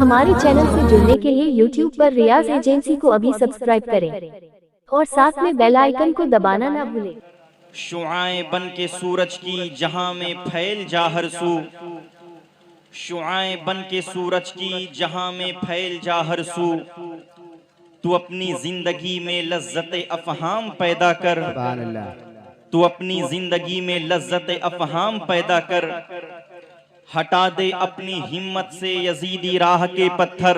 ہمارے چینل سے جڑنے کے لیے YouTube پر ریاض ایجنسی کو ابھی سبسکرائب کریں اور ساتھ میں بیل آئیکن کو دبانا نہ بھولیں۔ شعاعیں بن کے سورج کی جہاں میں پھیل جا ہر سو، شعاعیں بن کے سورج کی جہاں میں پھیل جا ہر سو، تو اپنی زندگی میں لذت افہام پیدا کر، تو اپنی زندگی میں لذت افہام پیدا کر، ہٹا دے اپنی ہمت سے یزیدی راہ کے پتھر،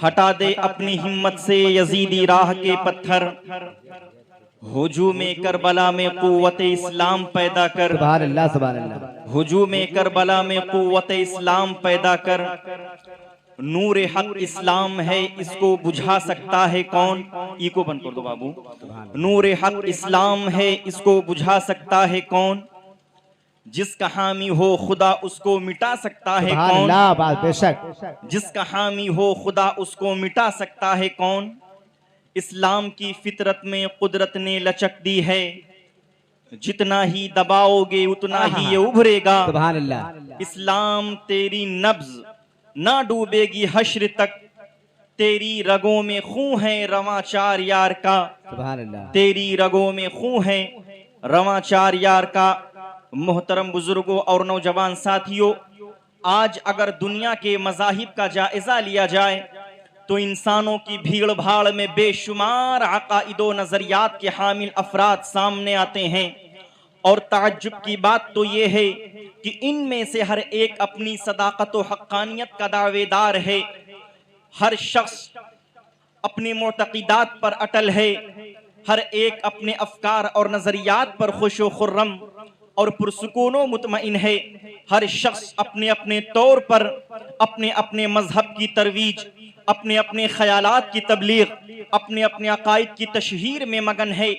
ہٹا دے اپنی ہمت سے یزیدی راہ کے پتھر، ہجوم کربلا میں قوت اسلام پیدا کر، ہجوم کربلا میں قوت اسلام پیدا کر، نور حق اسلام ہے اس کو بجھا سکتا ہے کون؟ ایکو بند کر دو بابو۔ نور حق اسلام ہے اس کو بجھا سکتا ہے کون؟ جس کا حامی ہو خدا اس کو مٹا سکتا ہے کون؟ جس کا حامی ہو خدا اس کو مٹا سکتا ہے کون؟ اسلام کی فطرت میں قدرت نے لچک دی ہے، جتنا ہی دباؤ گے اتنا ہی یہ ابھرے گا۔ اسلام تیری نبض نہ ڈوبے گی حشر تک، تیری رگوں میں خون ہے رواں چار یار کا، تیری رگوں میں خون ہے رواں چار یار کا۔ محترم بزرگوں اور نوجوان ساتھیوں، آج اگر دنیا کے مذاہب کا جائزہ لیا جائے تو انسانوں کی بھیڑ بھاڑ میں بے شمار عقائد و نظریات کے حامل افراد سامنے آتے ہیں، اور تعجب کی بات تو یہ ہے کہ ان میں سے ہر ایک اپنی صداقت و حقانیت کا دعوے دار ہے، ہر شخص اپنے معتقدات پر اٹل ہے، ہر ایک اپنے افکار اور نظریات پر خوش و خرم اور پرسکون و مطمئن ہے، ہر شخص اپنے اپنے طور پر اپنے اپنے مذہب کی ترویج، اپنے اپنے خیالات کی تبلیغ، اپنے اپنے عقائد کی تشہیر میں مگن ہے۔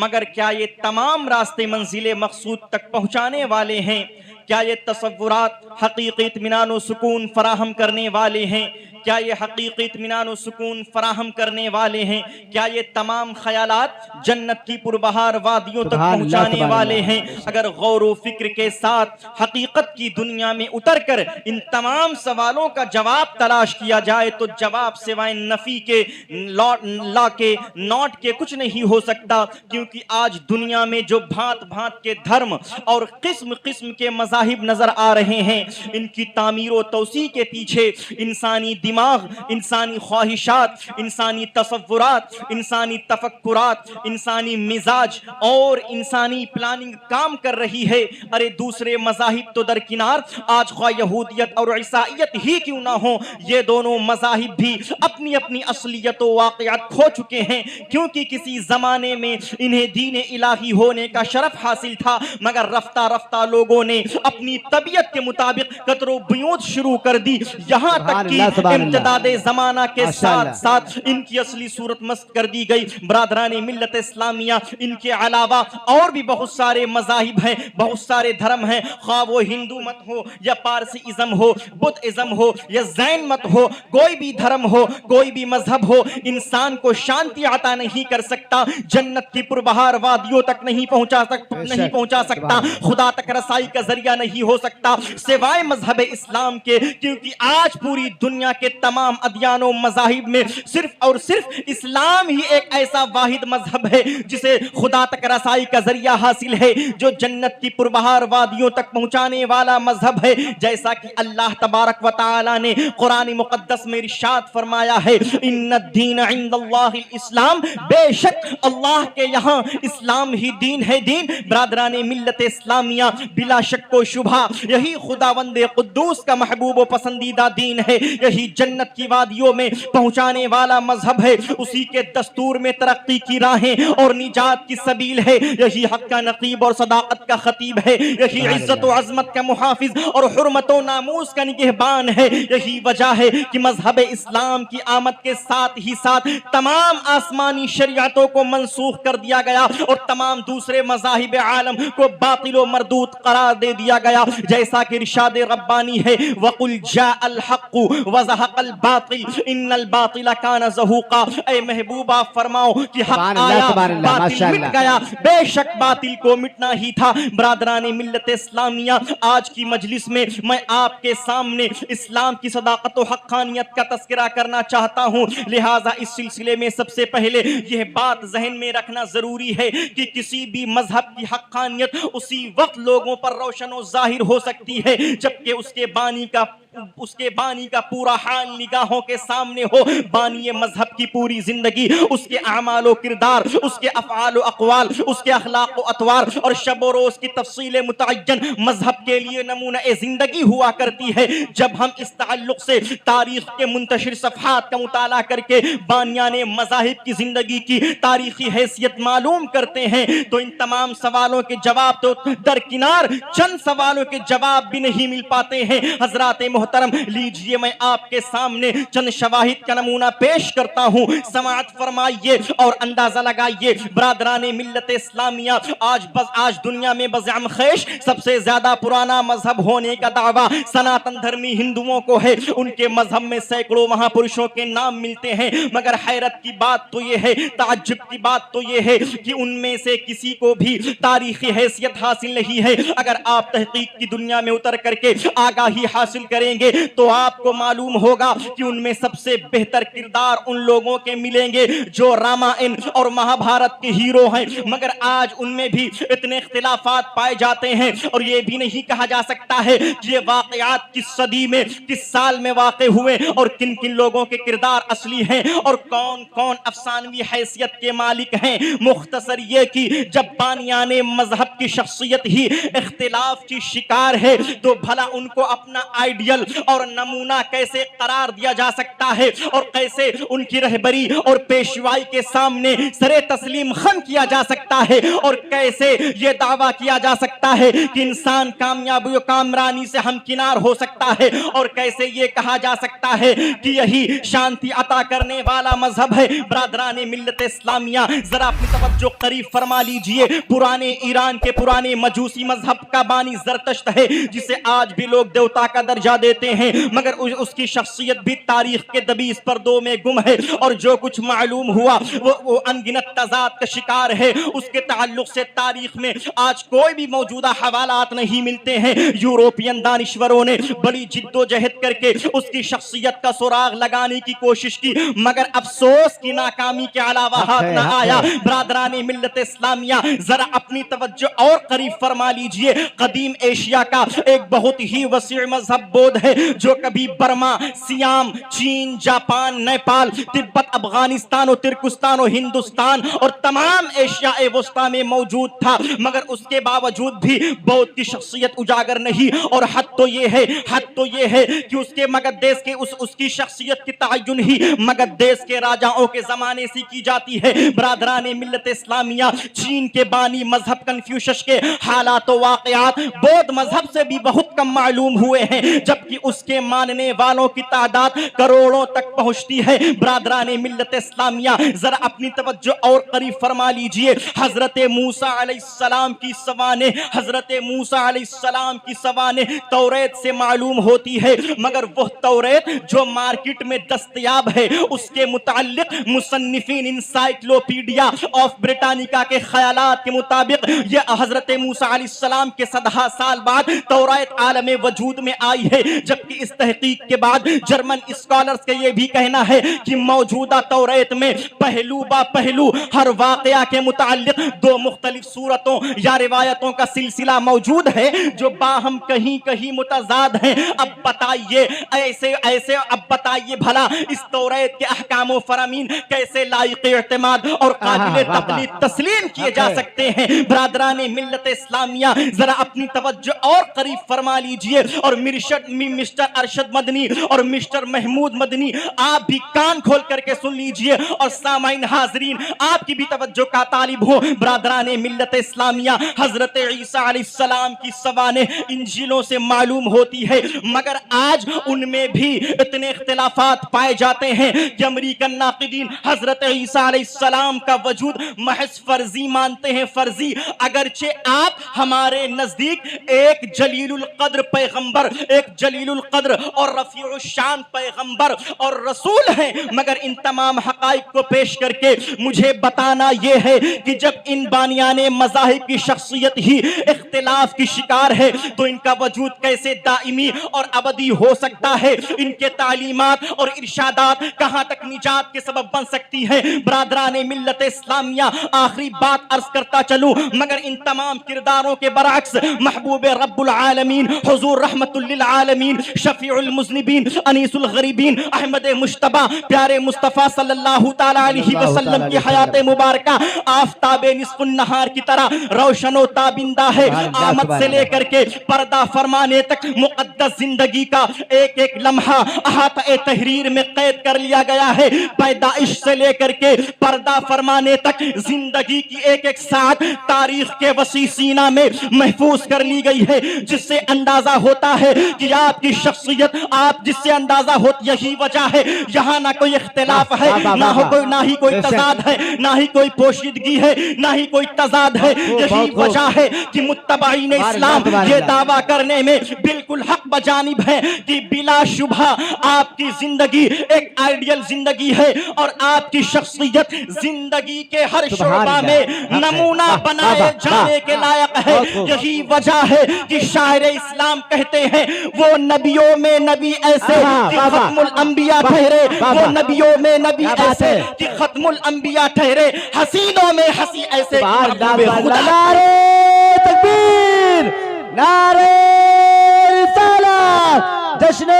مگر کیا یہ تمام راستے منزل مقصود تک پہنچانے والے ہیں؟ کیا یہ تصورات حقیقی اطمینان و سکون فراہم کرنے والے ہیں؟ کیا یہ حقیقی اطمینان و سکون فراہم کرنے والے ہیں؟ کیا یہ تمام خیالات جنت کی پربہار وادیوں تک پہنچانے والے ہیں؟ اگر غور و فکر کے ساتھ حقیقت کی دنیا میں اتر کر ان تمام سوالوں کا جواب تلاش کیا جائے تو جواب سوائے نفی کے لا کے ناٹ کے کچھ نہیں ہو سکتا، کیونکہ آج دنیا میں جو بھانت بھانت کے دھرم اور قسم قسم کے مذاہب نظر آ رہے ہیں، ان کی تعمیر و توسیع کے پیچھے انسانی دماغ، انسانی خواہشات، انسانی تصورات، انسانی تفکرات، انسانی مزاج اور انسانی پلاننگ کام کر رہی ہے۔ ارے دوسرے مذاہب تو درکنار، آج خواہ یہودیت اور عیسائیت ہی کیوں نہ ہو، یہ دونوں مذاہب بھی اپنی اپنی اصلیت و واقعات کھو چکے ہیں، کیونکہ کسی زمانے میں انہیں دین الہی ہونے کا شرف حاصل تھا، مگر رفتہ رفتہ لوگوں نے اپنی طبیعت کے مطابق قطر و بیوت شروع کر دی، یہاں تک کہ امتداد زمانہ کے ساتھ ساتھ ان کی اصلی صورت مست کر دی گئی۔ برادران ملت اسلامیہ، ان کے علاوہ اور بھی بہت سارے مذاہب ہیں، بہت سارے دھرم ہیں، خواہ وہ ہندو مت ہو یا پارسی ازم ہو، بدھ ازم ہو یا زین مت ہو، کوئی بھی دھرم ہو، کوئی بھی مذہب ہو، انسان کو شانتی عطا نہیں کر سکتا، جنت کی پربہار وادیوں تک نہیں پہنچا سکتا، خدا تک رسائی کا ذریعہ نہیں ہو سکتا سوائے مذہب اسلام کے، کیونکہ آج پوری دنیا کے تمام ادیان و مذاہب میں صرف اور صرف اسلام ہی ایک ایسا واحد مذہب ہے جسے خدا تک رسائی کا ذریعہ حاصل ہے، جو جنت کی پربہار وادیوں تک پہنچانے والا مذہب ہے۔ جیسا کہ اللہ تبارک و تعالی نے قرآن مقدس میں ارشاد فرمایا ہے، ان الدین عند اللہ الاسلام، بے شک اللہ کے یہاں اسلام ہی دین ہے دین۔ برادران ملت اسلامیہ، بلا شک و شبہ یہی خداوند قدوس کا محبوب و پسندیدہ دین ہے، یہی جنت کی وادیوں میں پہنچانے والا مذہب ہے، اسی کے دستور میں ترقی کی راہیں اور نجات کی سبیل ہے، یہی حق کا نقیب اور صداقت کا خطیب ہے، یہی عزت و عظمت کا محافظ اور حرمت و ناموس کا نگہبان ہے۔ یہی وجہ ہے کہ مذہب اسلام کی آمد کے ساتھ ہی ساتھ تمام آسمانی شریعتوں کو منسوخ کر دیا گیا اور تمام دوسرے مذاہب عالم کو باطل و مردود قرار دے دیا گیا، جیسا کہ ارشاد ربانی ہے، وَقُلْ جَاءَ الْحَقُّ وَزَهَقَ وزہق الباطل ان الباطل کان زہوقا، اے محبوبہ فرماؤ کہ حق آیا باطل مٹ گیا، بے شک باطل کو مٹنا ہی تھا۔ برادران ملت اسلامیہ، آج کی مجلس میں میں آپ کے سامنے اسلام کی صداقت و حقانیت کا تذکرہ کرنا چاہتا ہوں، لہٰذا اس سلسلے میں سب سے پہلے یہ بات ذہن میں رکھنا ضروری ہے کہ کسی بھی مذہب کی حقانیت اسی وقت لوگوں پر روشن و ظاہر ہو سکتی ہے جبکہ اس کے بانی کا پورا حال نگاہوں کے سامنے ہو۔ بانی مذہب کی پوری زندگی، اس کے اعمال و کردار، اس کے افعال و اقوال، اس کے اخلاق و اطوار اور شب و روز کی تفصیل متعین مذہب کے لیے نمونہ زندگی ہوا کرتی ہے۔ جب ہم اس تعلق سے تاریخ کے منتشر صفحات کا مطالعہ کر کے بانیان مذاہب کی زندگی کی تاریخی حیثیت معلوم کرتے ہیں تو ان تمام سوالوں کے جواب تو درکنار، چند سوالوں کے جواب بھی نہیں مل پاتے ہیں۔ حضرات محترم، لیجئے میں آپ کے سامنے چند شواہد کا نمونہ پیش کرتا ہوں، سماعت فرمائیے اور اندازہ لگائیے۔ برادران ملت اسلامیہ، آج دنیا میں بزعم خیش سب سے زیادہ پرانا مذہب ہونے کا دعویٰ سناتن دھرمی ہندوؤں کو ہے۔ ان کے مذہب میں سینکڑوں مہا پرشوں کے نام ملتے ہیں، مگر حیرت کی بات تو یہ ہے، تعجب کی بات تو یہ ہے کہ ان میں سے کسی کو بھی تاریخی حیثیت حاصل نہیں ہے۔ اگر آپ تحقیق کی دنیا میں اتر کر کے آگاہی حاصل کریں گے تو آپ کو معلوم ہوگا کہ ان میں سب سے بہتر کردار ان لوگوں کے ملیں گے جو رامائن اور مہابھارت کے ہیرو ہیں، مگر آج ان میں بھی اتنے اختلافات پائے جاتے ہیں اور یہ بھی نہیں کہا جا سکتا ہے کہ یہ واقعات کس صدی میں کس سال میں واقع ہوئے اور کن کن لوگوں کے کردار اصلی ہیں اور کون کون افسانوی حیثیت کے مالک ہیں۔ مختصر یہ کہ جب بانیان مذہب کی شخصیت ہی اختلاف کی شکار ہے تو بھلا ان کو اپنا آئیڈیل اور نمونہ کیسے قرار دیا جا سکتا ہے اور کیسے ان کی رہبری اور پیشوائی کے سامنے سر تسلیم خم کیا جا سکتا ہے اور کیسے یہ دعویٰ کیا جا سکتا ہے کہ انسان کامیابی و کامرانی سے ہمکنار ہو سکتا ہے اور کیسے یہ کہا جا سکتا ہے کہ یہی شانتی عطا کرنے والا مذہب ہے۔ برادران ملت اسلامیہ، ذرا اپنی توجہ قریب فرما لیجئے۔ پرانے ایران کے پرانے مجوسی مذہب کا بانی زرتشت ہے جسے آج بھی لوگ دیوتا کا درجہ دیتے ہیں، مگر اس کی شخصیت بھی تاریخ کے دبیس پردوں میں گم ہے اور جو کچھ معلوم ہوا وہ انگنت تضاد کا شکار ہے۔ اس کے تعلق سے تاریخ میں آج کوئی بھی موجودہ حوالات نہیں ملتے ہیں۔ یورپین دانشوروں نے بڑی جد و جہد کر کے اس کی شخصیت کا سراغ لگانے کی کوشش کی، مگر افسوس کی ناکامی کے علاوہ ہاتھ نہ آیا۔ برادران ملت اسلامیہ، ذرا اپنی توجہ اور قریب فرما لیجئے۔ قدیم ایشیا کا ایک بہت ہی وسیع مذہب بودھ ہے جو کبھی برما، سیام، چین، جاپان، نیپال، تبت، افغانستان و ترکستان و ہندوستان اور تمام ایشیا وسطی میں موجود تھا، مگر اس کے باوجود بھی بودھ کی شخصیت اجاگر نہیں اور حد تو یہ ہے کہ اس کے مگدھ دیش کے اس کی شخصیت کی تعین ہی مگدھ دیش کے راجاؤں کے زمانے سے کی جاتی ہے۔ برادران ملت اسلامیہ، چین کے بانی مذہب کنفیوشس کے حالات و واقعات بودھ مذہب سے بھی بہت کم معلوم ہوئے ہیں، جبکہ اس کے ماننے والوں کی تعداد کروڑوں تک پہنچتی ہے۔ برادران ملت اسلامیہ، ذرا اپنی توجہ اور قریب فرما لیجئے۔ حضرت موسیٰ علیہ السلام کی سوانح توریت سے معلوم ہوتی ہے، مگر وہ توریت جو مارکیٹ میں دستیاب ہے اس کے متعلق مصنفین انسائکلوپیڈیا آف بریٹانیکا کے خیالات کے مطابق یہ حضرت موسیٰ علیہ السلام کے 100 سال بعد توریت عالم وجود میں آئی ہے، جبکہ اس تحقیق کے بعد جرمن اسکالرز کا یہ بھی کہنا ہے کہ موجودہ توریت میں پہلو با پہلو ہر واقعہ کے متعلق 2 مختلف صورتوں یا روایتوں کا سلسلہ موجود ہے جو باہم کہیں کہیں متضاد ہیں۔ اب بتائیے بھلا اس توریت کے احکام و فرامین کیسے لائق اعتماد اور قابل تقلید تسلیم کیے جا سکتے ہیں۔ برادران ملت اسلامیہ، ذرا اپنی توجہ اور قریب فرما لیجئے اور مسٹر ارشد مدنی اور مسٹر محمود مدنی آپ بھی کان کھول کر کے سن لیجئے اور سامعین حاضرین آپ کی بھی توجہ کا طالب ہو۔ برادران ملت اسلامیہ، حضرت عیسیٰ علیہ السلام کی سوانح انجیلوں سے معلوم ہوتی ہے، مگر آج ان میں بھی اتنے اختلافات پائے جاتے ہیں کہ امریکن ناقدین حضرت عیسیٰ علیہ السلام کا وجود محض فرضی مانتے ہیں، فرضی، اگرچہ آپ ہمارے نزدیک ایک جلیل القدر پیغمبر، ایک جلیل جلیل القدر اور رفیع الشان پیغمبر اور رسول ہیں، مگر ان تمام حقائق کو پیش کر کے مجھے بتانا یہ ہے کہ جب ان بانیان مذاہب کی شخصیت ہی اختلاف کی شکار ہے تو ان کا وجود کیسے دائمی اور ابدی ہو سکتا ہے؟ ان کے تعلیمات اور ارشادات کہاں تک نجات کے سبب بن سکتی ہیں؟ برادران ملت اسلامیہ، آخری بات عرض کرتا چلوں، مگر ان تمام کرداروں کے برعکس محبوب رب العالمین حضور رحمت للعالمین شفیع المذنبین انیس الغریبین احمد مجتبی پیارے مصطفیٰ صلی اللہ تعالی علیہ وسلم کی حیات مبارکہ آفتاب نصف النہار کی طرح روشن و تابندہ ہے۔ آمد سے لے کر کے پردہ فرمانے تک مقدس زندگی کا ایک ایک لمحہ احاطہ تحریر میں قید کر لیا گیا ہے۔ پیدائش سے لے کر کے پردہ فرمانے تک زندگی کی ایک ایک ساعت تاریخ کے وسیع سینہ میں محفوظ کر لی گئی ہے، جس سے اندازہ ہوتا ہے کہ آپ کی شخصیت، آپ جس سے اندازہ ہوتی، یہی وجہ ہے یہاں نہ کوئی اختلاف ہے، نہ ہی کوئی تضاد ہے، نہ ہی کوئی پوشیدگی ہے، نہ ہی کوئی تضاد ہے۔ یہی وجہ ہے کہ متبعین اسلام یہ دعویٰ کرنے میں بالکل حق بجانب ہے کہ بلا شبہ آپ کی زندگی ایک آئیڈیل زندگی ہے اور آپ کی شخصیت زندگی کے ہر شعبہ میں نمونہ بنائے جانے کے لائق ہے۔ یہی وجہ ہے کہ شاعر اسلام کہتے ہیں وہ نبیوں میں نبی ایسے کہ ختم الانبیاء ٹھہرے، وہ نبیوں میں نبی ایسے کہ ختم الانبیاء ٹھہرے، حسینوں میں حسی ایسے کہ محبوب خدا۔ نعرہ تکبیر، نعرہ رسالت، جشن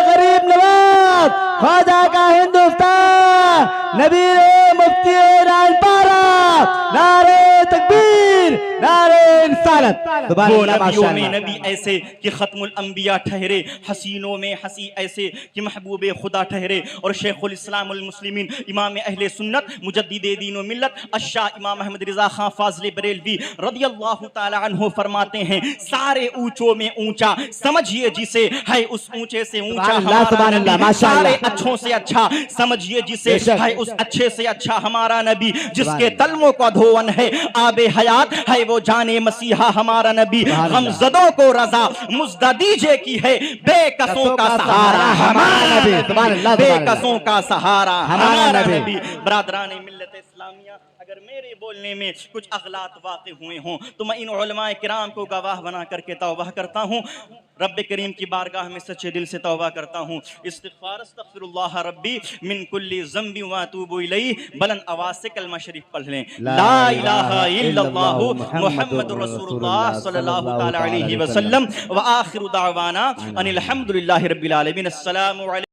غریب نواز، خواجہ کا ہندوستان، نبی مفتی ایران پارا، نعرہ تکبیر، نعرہ رسالت۔ وہ نبیوں میں نبی ایسے کہ ختم الانبیاء ٹھہرے، حسینوں میں حسی ایسے کہ محبوب خدا ٹھہرے۔ اور شیخ الاسلام المسلمین امام اہل سنت مجدد دین و ملت الشاہ امام احمد رضا خان فاضل بریلوی رضی اللہ تعالی عنہ فرماتے ہیں سارے اونچوں میں اونچا سمجھیے جسے ہے اس اونچے سے اونچا ہمارا نبی، سارے اچھوں سے اچھا سمجھیے جسے ہے اس اچھے سے اچھا ہمارا نبی، جس کے تلموں کا دھون ہے آب حیات ہے وہ جانے مسیحا ہمارا نبی۔ غمزدوں کو رضا مزدہ دیجے کی ہے بے کسوں کا سہارا ہمارا نبی، بے کسوں کا سہارا ہمارا نبی۔ برادران ملت اسلامیہ، اگر میرے بولنے میں کچھ اغلاط واقع ہوئے ہوں تو میں ان علماء کرام کو گواہ بنا کر کے توبہ کرتا ہوں، رب کریم کی بارگاہ میں سچے دل سے توبہ کرتا ہوں۔ استغفر اللہ ربی من کل ذنب واتوب الیہ، بلند آواز سے کلمہ شریف پڑھ لیں، لا الہ الا اللہ محمد رسول اللہ صلی اللہ تعالی علیہ وسلم، وآخر دعوانا ان الحمدللہ رب العالمین۔ السلام علیکم۔